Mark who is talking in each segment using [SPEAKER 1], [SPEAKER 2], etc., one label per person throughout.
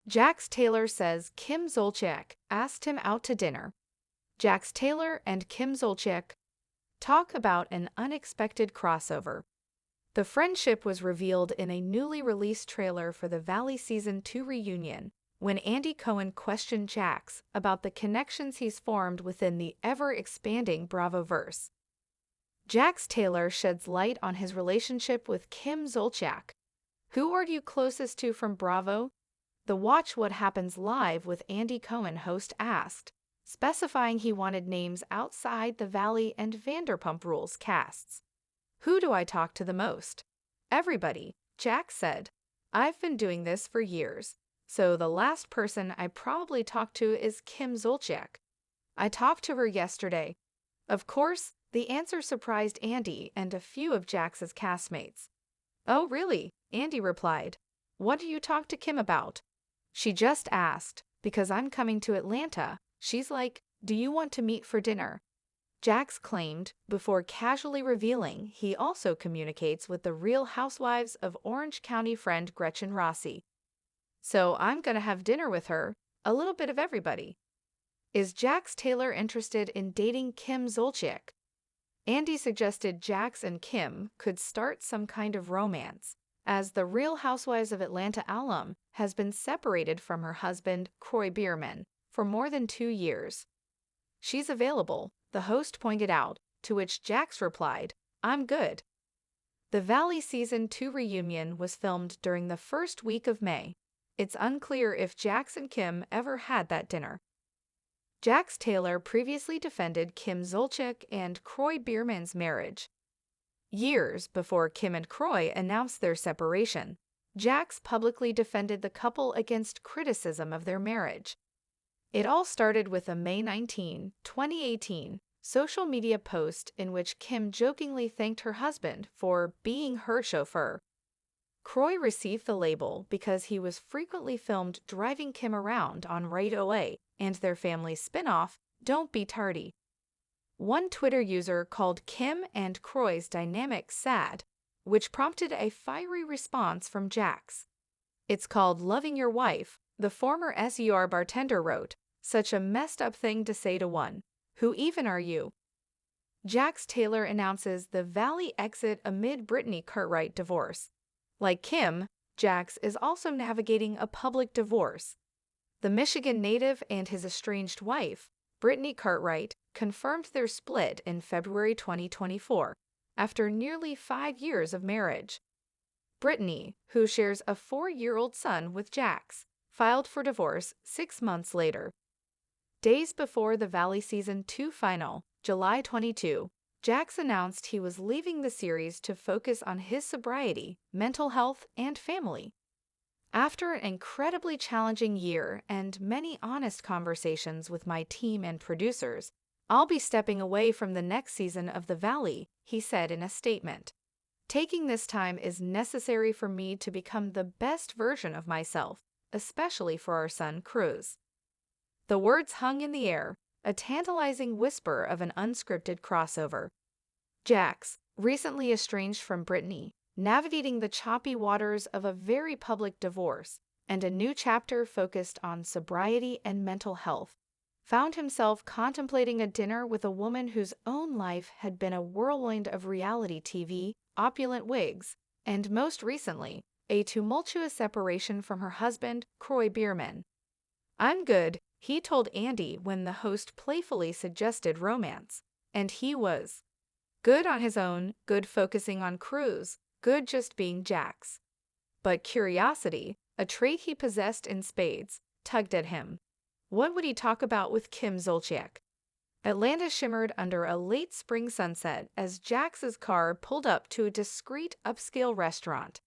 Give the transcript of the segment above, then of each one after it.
[SPEAKER 1] Jax Taylor says Kim Zolciak asked him out to dinner. Jax Taylor and Kim Zolciak talk about an unexpected crossover. The friendship was revealed in a newly released trailer for the Valley Season 2 reunion, when Andy Cohen questioned Jax about the connections he's formed within the ever-expanding Bravoverse. Jax Taylor sheds light on his relationship with Kim Zolciak. Who are you closest to from Bravo? The Watch What Happens Live with Andy Cohen host asked, specifying he wanted names outside the Valley and Vanderpump Rules casts. Who do I talk to the most? Everybody, Jax said. I've been doing this for years, so the last person I probably talked to is Kim Zolciak. I talked to her yesterday. Of course, the answer surprised Andy and a few of Jax's castmates. Oh, really? Andy replied. What do you talk to Kim about? She just asked, because I'm coming to Atlanta. She's like, do you want to meet for dinner? Jax claimed, before casually revealing he also communicates with the Real Housewives of Orange County friend Gretchen Rossi. So I'm gonna have dinner with her, a little bit of everybody. Is Jax Taylor interested in dating Kim Zolciak? Andy suggested Jax and Kim could start some kind of romance, as the Real Housewives of Atlanta alum has been separated from her husband, Croy Beerman, for more than 2 years. She's available, the host pointed out, to which Jax replied, I'm good. The Valley Season 2 reunion was filmed during the first week of May. It's unclear if Jax and Kim ever had that dinner. Jax Taylor previously defended Kim Zolciak and Croy Beerman's marriage. Years before Kim and Croy announced their separation, Jax publicly defended the couple against criticism of their marriage. It all started with a May 19, 2018, social media post in which Kim jokingly thanked her husband for being her chauffeur. Croy received the label because he was frequently filmed driving Kim around on Right Away and their family's spin-off, Don't Be Tardy. One Twitter user called Kim and Croy's dynamic sad, which prompted a fiery response from Jax. It's called loving your wife, the former SUR bartender wrote. Such a messed up thing to say to one. Who even are you? Jax Taylor announces the Valley exit amid Brittany Cartwright divorce. Like Kim, Jax is also navigating a public divorce. The Michigan native and his estranged wife, Brittany Cartwright, confirmed their split in February 2024, after nearly 5 years of marriage. Brittany, who shares a 4-year-old son with Jax, filed for divorce 6 months later. Days before the Valley Season 2 final, July 22, Jax announced he was leaving the series to focus on his sobriety, mental health, and family. After an incredibly challenging year and many honest conversations with my team and producers, I'll be stepping away from the next season of The Valley, he said in a statement. Taking this time is necessary for me to become the best version of myself, especially for our son Cruz. The words hung in the air, a tantalizing whisper of an unscripted crossover. Jax, recently estranged from Brittany, navigating the choppy waters of a very public divorce and a new chapter focused on sobriety and mental health, found himself contemplating a dinner with a woman whose own life had been a whirlwind of reality TV, opulent wigs, and most recently, a tumultuous separation from her husband, Croy Beerman. I'm good, he told Andy when the host playfully suggested romance, and he was. Good on his own, good focusing on Cruz, good just being Jax. But curiosity, a trait he possessed in spades, tugged at him. What would he talk about with Kim Zolciak? Atlanta shimmered under a late spring sunset as Jax's car pulled up to a discreet upscale restaurant.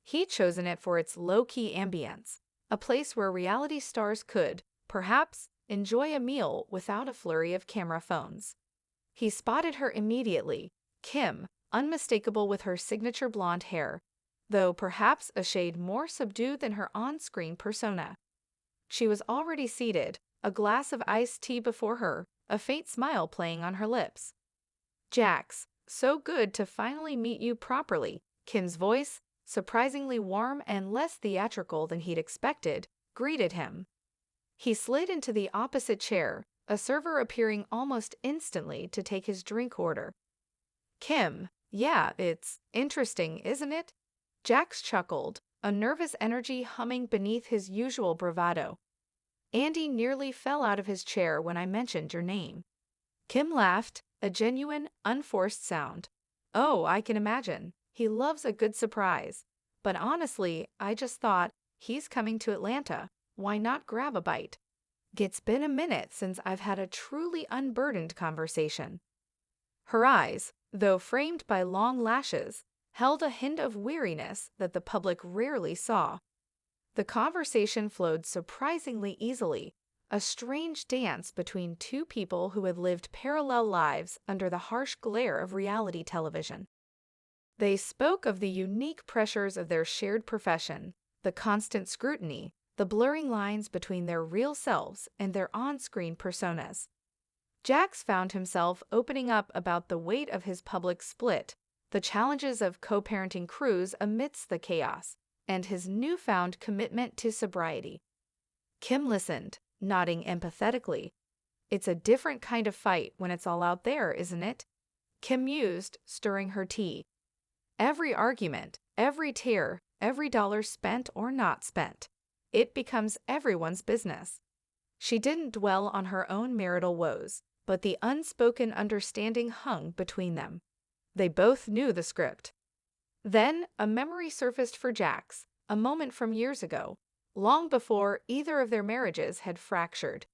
[SPEAKER 1] He'd chosen it for its low-key ambience, a place where reality stars could, perhaps, enjoy a meal without a flurry of camera phones. He spotted her immediately, Kim, unmistakable with her signature blonde hair, though perhaps a shade more subdued than her on-screen persona. She was already seated, a glass of iced tea before her, a faint smile playing on her lips. Jax, so good to finally meet you properly, Kim's voice, surprisingly warm and less theatrical than he'd expected, greeted him. He slid into the opposite chair, a server appearing almost instantly to take his drink order. Kim, yeah, it's interesting, isn't it? Jax chuckled, a nervous energy humming beneath his usual bravado. Andy nearly fell out of his chair when I mentioned your name. Kim laughed, a genuine, unforced sound. Oh, I can imagine. He loves a good surprise. But honestly, I just thought, he's coming to Atlanta. Why not grab a bite? It's been a minute since I've had a truly unburdened conversation. Her eyes, though framed by long lashes, held a hint of weariness that the public rarely saw. The conversation flowed surprisingly easily, a strange dance between two people who had lived parallel lives under the harsh glare of reality television. They spoke of the unique pressures of their shared profession, the constant scrutiny, the blurring lines between their real selves and their on-screen personas. Jax found himself opening up about the weight of his public split, the challenges of co-parenting crews amidst the chaos, and his newfound commitment to sobriety. Kim listened, nodding empathetically. It's a different kind of fight when it's all out there, isn't it? Kim mused, stirring her tea. Every argument, every tear, every dollar spent or not spent, it becomes everyone's business. She didn't dwell on her own marital woes, but the unspoken understanding hung between them. They both knew the script. Then a memory surfaced for Jax, a moment from years ago, long before either of their marriages had fractured.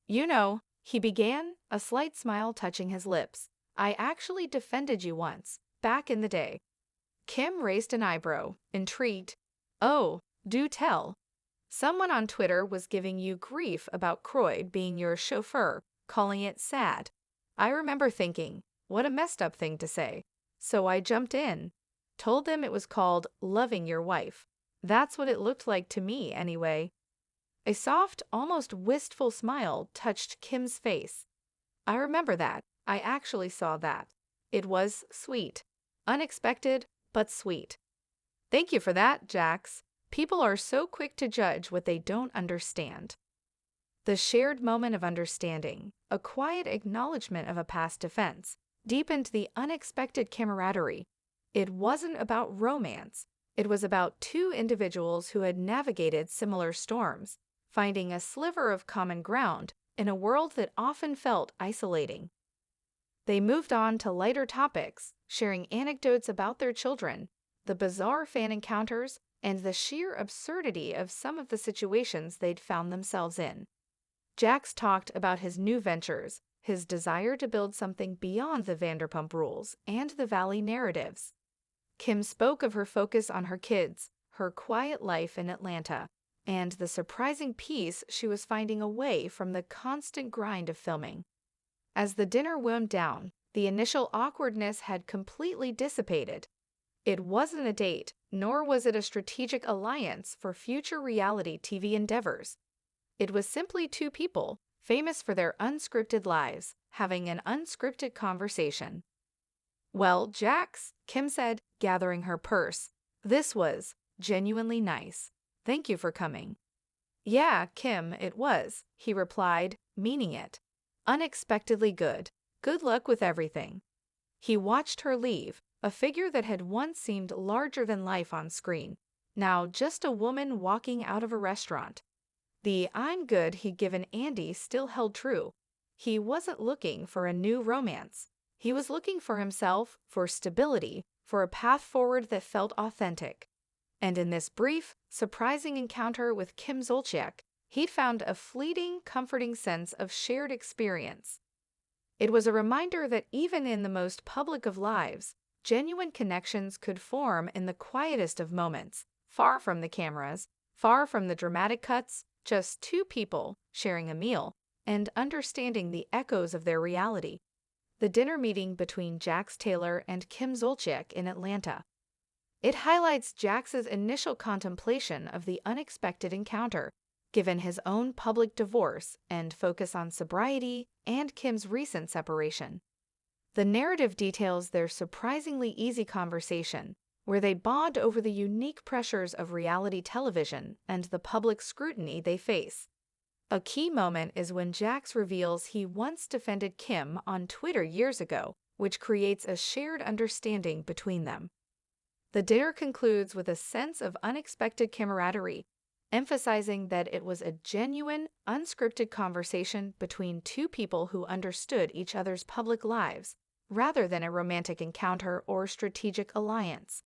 [SPEAKER 1] You know, he began, a slight smile touching his lips. I actually defended you once, back in the day. Kim raised an eyebrow, intrigued. Oh, do tell. Someone on Twitter was giving you grief about Croy being your chauffeur, calling it sad. I remember thinking, what a messed up thing to say. So I jumped in. Told them it was called loving your wife. That's what it looked like to me, anyway. A soft, almost wistful smile touched Kim's face. I remember that. I actually saw that. It was sweet. Unexpected, but sweet. Thank you for that, Jax. People are so quick to judge what they don't understand. The shared moment of understanding, a quiet acknowledgement of a past offense, deepened the unexpected camaraderie. It wasn't about romance. It was about two individuals who had navigated similar storms, finding a sliver of common ground in a world that often felt isolating. They moved on to lighter topics, sharing anecdotes about their children, the bizarre fan encounters, and the sheer absurdity of some of the situations they'd found themselves in. Jax talked about his new ventures, his desire to build something beyond the Vanderpump Rules and the Valley narratives. Kim spoke of her focus on her kids, her quiet life in Atlanta, and the surprising peace she was finding away from the constant grind of filming. As the dinner wound down, the initial awkwardness had completely dissipated. It wasn't a date, nor was it a strategic alliance for future reality TV endeavors. It was simply two people, famous for their unscripted lives, having an unscripted conversation. Well, Jax, Kim said, gathering her purse, this was genuinely nice. Thank you for coming. Yeah, Kim, it was, he replied, meaning it. Unexpectedly good. Good luck with everything. He watched her leave, a figure that had once seemed larger than life on screen, now just a woman walking out of a restaurant. The I'm good he'd given Andy still held true. He wasn't looking for a new romance. He was looking for himself, for stability, for a path forward that felt authentic. And in this brief, surprising encounter with Kim Zolciak, he'd found a fleeting, comforting sense of shared experience. It was a reminder that even in the most public of lives, genuine connections could form in the quietest of moments, far from the cameras, far from the dramatic cuts, just two people sharing a meal and understanding the echoes of their reality. The dinner meeting between Jax Taylor and Kim Zolciak in Atlanta. It highlights Jax's initial contemplation of the unexpected encounter, given his own public divorce and focus on sobriety and Kim's recent separation. The narrative details their surprisingly easy conversation, where they bond over the unique pressures of reality television and the public scrutiny they face. A key moment is when Jax reveals he once defended Kim on Twitter years ago, which creates a shared understanding between them. The dare concludes with a sense of unexpected camaraderie, emphasizing that it was a genuine, unscripted conversation between two people who understood each other's public lives, rather than a romantic encounter or strategic alliance.